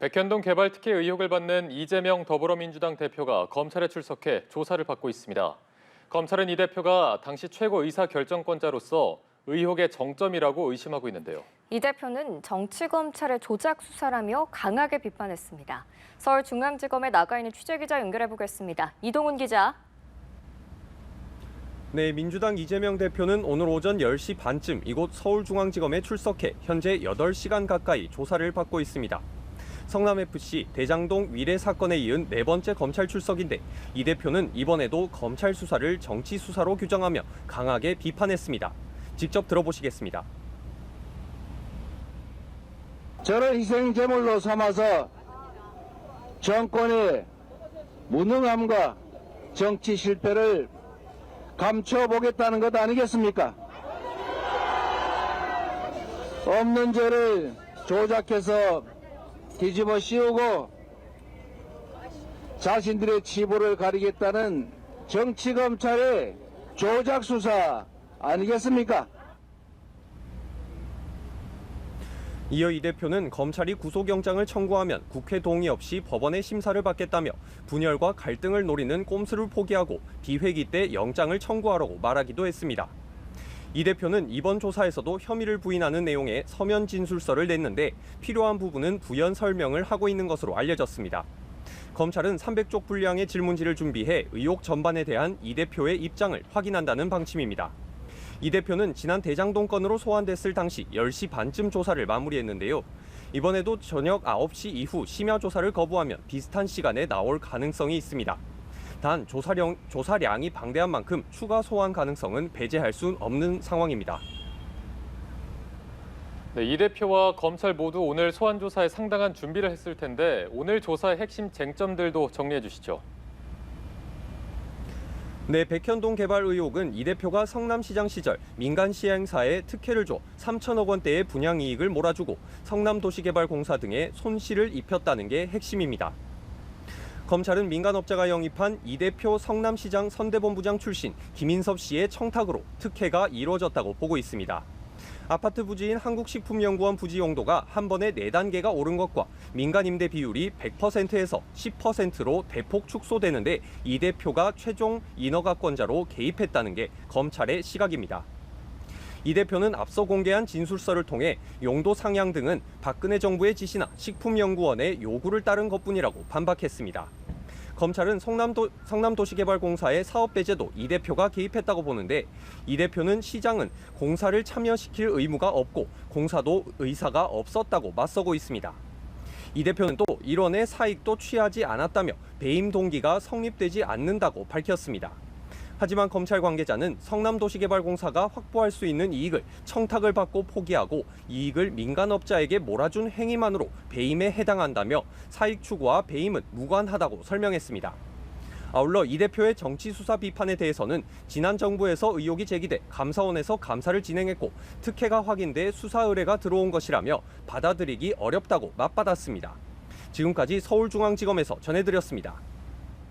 백현동 개발 특혜 의혹을 받는 이재명 더불어민주당 대표가 검찰에 출석해 조사를 받고 있습니다. 검찰은 이 대표가 당시 최고 의사결정권자로서 의혹의 정점이라고 의심하고 있는데요. 이 대표는 정치검찰의 조작 수사라며 강하게 비판했습니다. 서울중앙지검에 나가 있는 취재기자 연결해보겠습니다. 이동훈 기자. 네, 민주당 이재명 대표는 오늘 오전 10시 반쯤 이곳 서울중앙지검에 출석해 현재 8시간 가까이 조사를 받고 있습니다. 성남FC 대장동 위례 사건에 이은 4번째 검찰 출석인데 이 대표는 이번에도 검찰 수사를 정치 수사로 규정하며 강하게 비판했습니다. 직접 들어보시겠습니다. 저를 희생제물로 삼아서 정권의 무능함과 정치 실패를 감춰보겠다는 것 아니겠습니까? 없는 죄를 조작해서 뒤집어 씌우고 자신들의 치부를 가리겠다는 정치검찰의 조작 수사 아니겠습니까? 이어 이 대표는 검찰이 구속영장을 청구하면 국회 동의 없이 법원의 심사를 받겠다며 분열과 갈등을 노리는 꼼수를 포기하고 비회기 때 영장을 청구하라고 말하기도 했습니다. 이 대표는 이번 조사에서도 혐의를 부인하는 내용의 서면 진술서를 냈는데 필요한 부분은 부연 설명을 하고 있는 것으로 알려졌습니다. 검찰은 300쪽 분량의 질문지를 준비해 의혹 전반에 대한 이 대표의 입장을 확인한다는 방침입니다. 이 대표는 지난 대장동 건으로 소환됐을 당시 10시 반쯤 조사를 마무리했는데요. 이번에도 저녁 9시 이후 심야 조사를 거부하면 비슷한 시간에 나올 가능성이 있습니다. 단 조사량이 방대한 만큼 추가 소환 가능성은 배제할 수 없는 상황입니다. 네, 이 대표와 검찰 모두 오늘 소환 조사에 상당한 준비를 했을 텐데 오늘 조사의 핵심 쟁점들도 정리해 주시죠. 네, 백현동 개발 의혹은 이 대표가 성남시장 시절 민간 시행사에 특혜를 줘 3천억 원대의 분양 이익을 몰아주고 성남도시개발공사 등에 손실을 입혔다는 게 핵심입니다. 검찰은 민간업자가 영입한 이 대표 성남시장 선대본부장 출신 김인섭 씨의 청탁으로 특혜가 이루어졌다고 보고 있습니다. 아파트 부지인 한국식품연구원 부지 용도가 한 번에 4단계가 오른 것과 민간 임대 비율이 100%에서 10%로 대폭 축소되는데 이 대표가 최종 인허가권자로 개입했다는 게 검찰의 시각입니다. 이 대표는 앞서 공개한 진술서를 통해 용도 상향 등은 박근혜 정부의 지시나 식품연구원의 요구를 따른 것뿐이라고 반박했습니다. 검찰은 성남도시개발공사의 사업 배제도 이 대표가 개입했다고 보는데 이 대표는 시장은 공사를 참여시킬 의무가 없고 공사도 의사가 없었다고 맞서고 있습니다. 이 대표는 또 일원의 사익도 취하지 않았다며 배임 동기가 성립되지 않는다고 밝혔습니다. 하지만 검찰 관계자는 성남도시개발공사가 확보할 수 있는 이익을 청탁을 받고 포기하고 이익을 민간업자에게 몰아준 행위만으로 배임에 해당한다며 사익 추구와 배임은 무관하다고 설명했습니다. 아울러 이 대표의 정치 수사 비판에 대해서는 지난 정부에서 의혹이 제기돼 감사원에서 감사를 진행했고 특혜가 확인돼 수사 의뢰가 들어온 것이라며 받아들이기 어렵다고 맞받았습니다. 지금까지 서울중앙지검에서 전해드렸습니다.